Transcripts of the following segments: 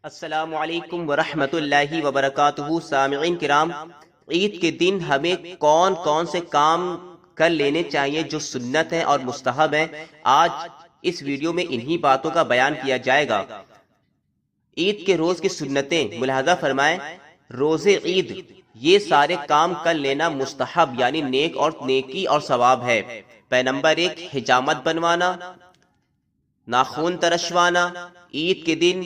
السلام علیکم ورحمۃ اللہ وبرکاتہ۔ سامعین کرام، عید کے دن ہمیں کون کون سے کام کر لینے چاہیے جو سنت ہیں اور مستحب ہیں، آج اس ویڈیو میں انہی باتوں کا بیان کیا جائے گا۔ عید کے روز کی سنتیں ملاحظہ فرمائیں۔ روز عید یہ سارے کام کر لینا مستحب یعنی نیک اور نیکی اور ثواب ہے۔ نمبر 1، حجامت بنوانا، ناخن ترشوانا۔ عید کے دن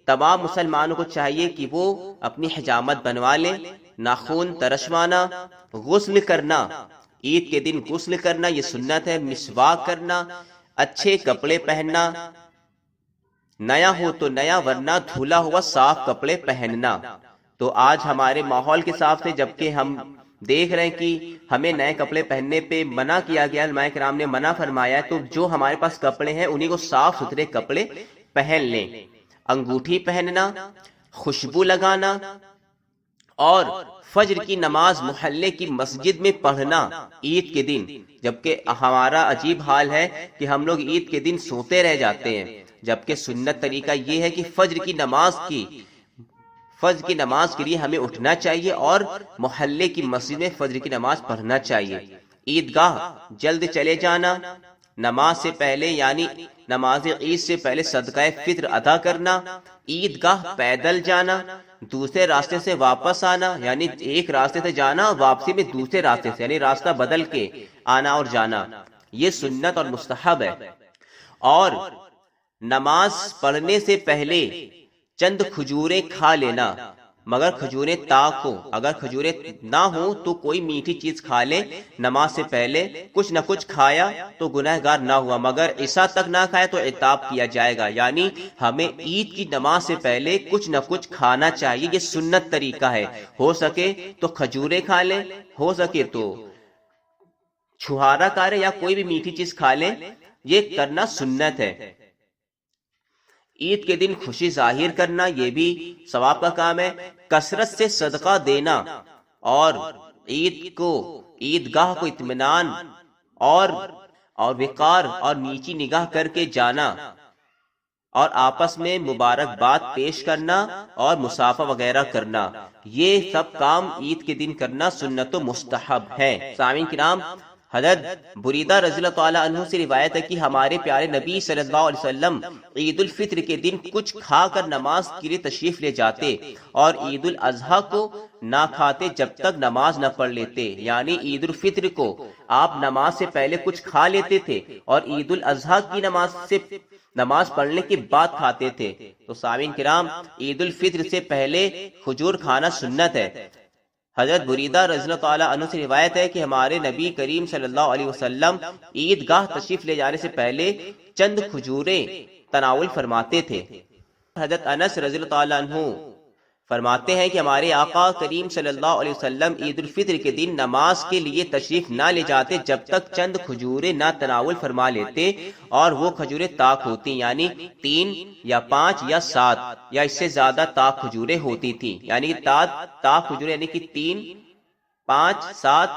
تمام مسلمانوں کو چاہیے کہ وہ اپنی حجامت بنوا لیں، ناخن ترشوانا، غسل کرنا۔ عید کے دن غسل کرنا یہ سنت ہے۔ مسواک کرنا، اچھے کپڑے پہننا، نیا ہو تو نیا ورنہ دھلا ہوا صاف کپڑے پہننا۔ تو آج ہمارے ماحول کے حساب سے جبکہ ہم دیکھ رہے ہیں کہ ہمیں نئے کپڑے پہننے پہ منع کیا گیا، علماء کرام نے منع فرمایا ہے، تو جو ہمارے پاس کپڑے ہیں انہی کو صاف ستھرے کپڑے پہن لیں۔ انگوٹھی پہننا، خوشبو لگانا اور فجر کی نماز محلے کی مسجد میں پڑھنا عید کے دن۔ جبکہ ہمارا عجیب حال ہے کہ ہم لوگ عید کے دن سوتے رہ جاتے ہیں، جبکہ سنت طریقہ یہ ہے کہ فجر کی نماز کے لیے ہمیں اٹھنا چاہیے اور محلے کی مسجد میں فجر کی نماز پڑھنا چاہیے۔ عیدگاہ جلد چلے جانا، نماز سے پہلے یعنی نماز عید سے پہلے صدقہ فطر ادا کرنا، عیدگاہ پیدل جانا، دوسرے راستے سے واپس آنا یعنی ایک راستے سے جانا اور واپسی میں دوسرے راستے سے یعنی راستہ بدل کے آنا اور جانا، یہ سنت اور مستحب ہے۔ اور نماز پڑھنے سے پہلے چند کھجوریں کھا لینا، مگر کھجوریں طاق ہو، اگر کھجوریں نہ ہو تو کوئی میٹھی چیز کھا لیں۔ نماز سے پہلے کچھ نہ کچھ کھایا تو گنہگار نہ ہوا، مگر عشاء تک نہ کھایا تو عتاب کیا جائے گا۔ یعنی ہمیں عید کی نماز سے پہلے کچھ نہ کچھ کھانا چاہیے، یہ سنت طریقہ ہے۔ ہو سکے تو کھجوریں کھا لیں، ہو سکے تو چھہارا کھا لیں یا کوئی بھی میٹھی چیز کھا لیں، یہ کرنا سنت ہے۔ عید کے دن خوشی ظاہر کرنا یہ بھی ثواب کا کام ہے۔ کثرت سے صدقہ دینا اور عیدگاہ کو اطمینان اور وقار اور نیچی نگاہ کر کے جانا اور آپس میں مبارکباد پیش کرنا اور مصافحہ وغیرہ کرنا، یہ سب کام عید کے دن کرنا سنت و مستحب ہے۔ سامعین کرام، حضرت بریدہ رضی اللہ تعالیٰ عنہ سے روایت ہے کہ ہمارے پیارے نبی صلی اللہ علیہ وسلم عید الفطر کے دن کچھ کھا کر نماز کے لیے تشریف لے جاتے اور عید الاضحیٰ کو نہ کھاتے جب تک نماز نہ پڑھ لیتے۔ یعنی عید الفطر کو آپ نماز سے پہلے کچھ کھا لیتے تھے اور عید الاضحیٰ کی نماز پڑھنے کے بعد کھاتے تھے۔ تو سامعین کرام، عید الفطر سے پہلے کھجور کھانا سنت ہے۔ حضرت بریدہ رضی اللہ تعالیٰ عنہ سے روایت ہے کہ ہمارے نبی کریم صلی اللہ علیہ وسلم عیدگاہ تشریف لے جانے سے پہلے چند کھجوریں تناول فرماتے تھے۔ حضرت انس رضی اللہ تعالیٰ عنہ فرماتے ہیں کہ ہمارے آقا کریم صلی اللہ علیہ وسلم عید الفطر کے دن نماز کے لیے تشریف نہ لے جاتے جب تک چند کھجوریں نہ تناول فرما لیتے، اور وہ کھجوریں طاق ہوتی یعنی 3 یا 5 یا 7 یا اس سے زیادہ طاق کھجوریں ہوتی تھیں۔ یعنی طاق کھجوریں یعنی کہ 3، 5، 7،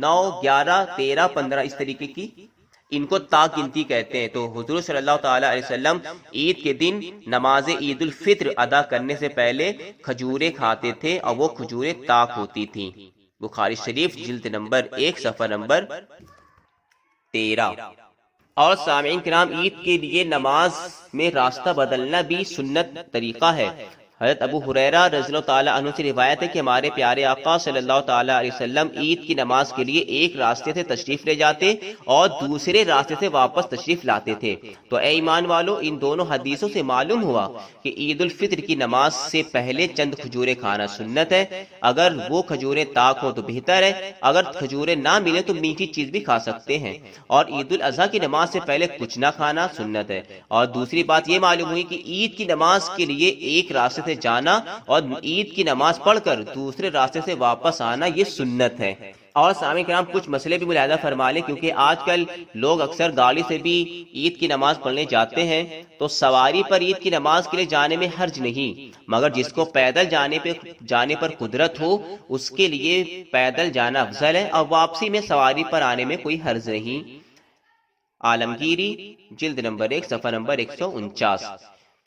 9، 11، 13، 15 اس طریقے کی ان کو طاق گنتی کہتے ہیں۔ تو حضور صلی اللہ تعالیٰ علیہ وسلم عید کے دن نماز عید الفطر ادا کرنے سے پہلے کھجوریں کھاتے تھے اور وہ کھجوریں طاق ہوتی تھیں۔ بخاری شریف جلد نمبر 1 صفحہ نمبر 13۔ اور سامعین کرام، عید کے لیے نماز میں راستہ بدلنا بھی سنت طریقہ ہے۔ حضرت ابو ہریرہ رضی اللہ تعالیٰ عنہ سے روایت ہے کہ ہمارے پیارے آقا صلی اللہ تعالیٰ علیہ وسلم عید کی نماز کے لیے ایک راستے سے تشریف لے جاتے اور دوسرے راستے سے واپس تشریف لاتے تھے۔ تو اے ایمان والو، ان دونوں حدیثوں سے معلوم ہوا کہ عید الفطر کی نماز سے پہلے چند کھجوریں کھانا سنت ہے۔ اگر وہ کھجوریں طاق ہو تو بہتر ہے، اگر کھجوریں نہ ملے تو میٹھی چیز بھی کھا سکتے ہیں۔ اور عید الاضحیٰ کی نماز سے پہلے کچھ نہ کھانا سنت ہے۔ اور دوسری بات یہ معلوم ہوئی کہ عید کی نماز کے لیے ایک راستے سے جانا اور عید کی نماز پڑھ کر دوسرے راستے سے واپس آنا یہ سنت ہے۔ اور سامعین کرام، کچھ مسئلے بھی ملاحظہ فرما لیں، کیونکہ آج کل لوگ اکثر گاڑی سے بھی عید کی نماز پڑھنے جاتے ہیں، تو سواری پر عید کی نماز کے لیے جانے میں حرج نہیں، مگر جس کو پیدل جانے پر قدرت ہو اس کے لیے پیدل جانا افضل ہے، اور واپسی میں سواری پر آنے میں کوئی حرج نہیں۔ عالمگیری جلد نمبر 1 صفحہ نمبر 149۔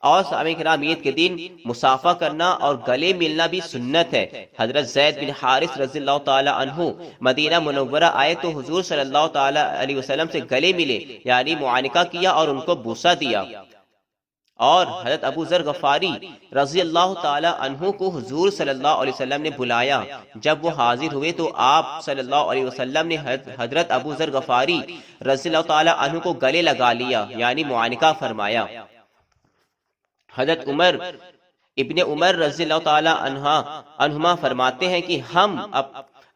اور سامعین کرام عید کے دن مصافحہ کرنا اور گلے ملنا بھی سنت ہے۔ حضرت زید بن حارث رضی اللہ تعالی عنہ مدینہ منورہ آئے تو حضور صلی اللہ تعالی علیہ وسلم سے گلے ملے، یعنی معانقہ کیا اور ان کو بوسہ دیا۔ اور حضرت ابو ذر غفاری رضی اللہ تعالی عنہ کو حضور صلی اللہ علیہ وسلم نے بلایا۔ جب وہ حاضر ہوئے تو آپ صلی اللہ علیہ وسلم نے حضرت ابو ذر غفاری رضی اللہ تعالی عنہ کو گلے لگا لیا، یعنی معانقہ فرمایا۔ حضرت ابن عمر رضی اللہ تعالی عنہما فرماتے ہیں کہ ہم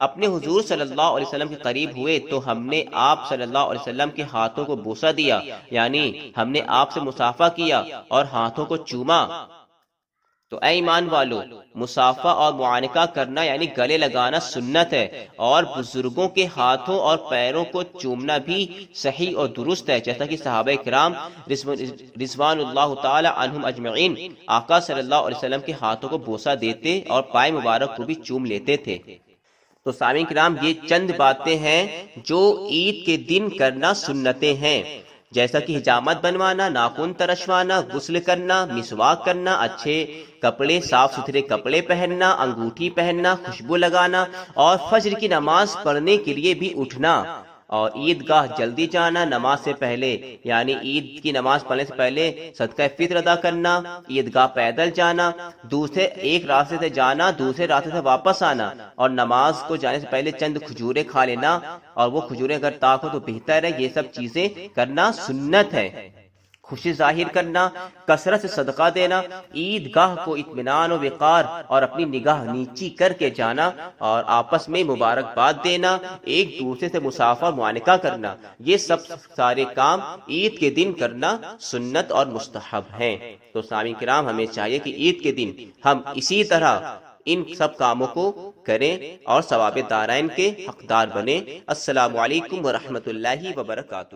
اپنے حضور صلی اللہ علیہ وسلم کے قریب ہوئے تو ہم نے آپ صلی اللہ علیہ وسلم کے ہاتھوں کو بوسہ دیا، یعنی ہم نے آپ سے مصافحہ کیا اور ہاتھوں کو چوما۔ تو اے ایمان والو، مصافحہ اور معانقہ کرنا یعنی گلے لگانا سنت ہے، اور بزرگوں کے ہاتھوں اور پیروں کو چومنا بھی صحیح اور درست ہے، جیسا کہ صحابہ کرام رضوان اللہ تعالی عنہم اجمعین آقا صلی اللہ علیہ وسلم کے ہاتھوں کو بوسہ دیتے اور پائے مبارک کو بھی چوم لیتے تھے۔ تو سامعین کرام، یہ چند باتیں ہیں جو عید کے دن کرنا سنتیں ہیں، جیسا کہ حجامت بنوانا، ناخن ترشوانا، غسل کرنا، مسواک کرنا، اچھے کپڑے، صاف ستھرے کپڑے پہننا، انگوٹھی پہننا، خوشبو لگانا، اور فجر کی نماز پڑھنے کے لیے بھی اٹھنا، اور عیدگاہ جلدی جانا نماز سے پہلے، یعنی عید کی نماز پڑھنے سے پہلے صدقہ فطر ادا کرنا، عیدگاہ پیدل جانا، ایک راستے سے جانا دوسرے راستے سے واپس آنا، اور نماز کو جانے سے پہلے چند کھجوریں کھا لینا، اور وہ کھجوریں اگر طاق ہو تو بہتر ہے۔ یہ سب چیزیں کرنا سنت ہے۔ خوشی ظاہر کرنا، کثرت سے صدقہ دینا، عیدگاہ کو اطمینان و وقار اور اپنی نگاہ نیچی کر کے جانا، اور آپس میں مبارکباد دینا، ایک دوسرے سے مصافحہ معانقہ کرنا، یہ سب سارے کام عید کے دن کرنا سنت اور مستحب ہیں۔ تو سامعین کرام، ہمیں چاہیے کہ عید کے دن ہم اسی طرح ان سب کاموں کو کریں اور ثواب دارین کے حقدار بنیں۔ السلام علیکم ورحمۃ اللہ وبرکاتہ۔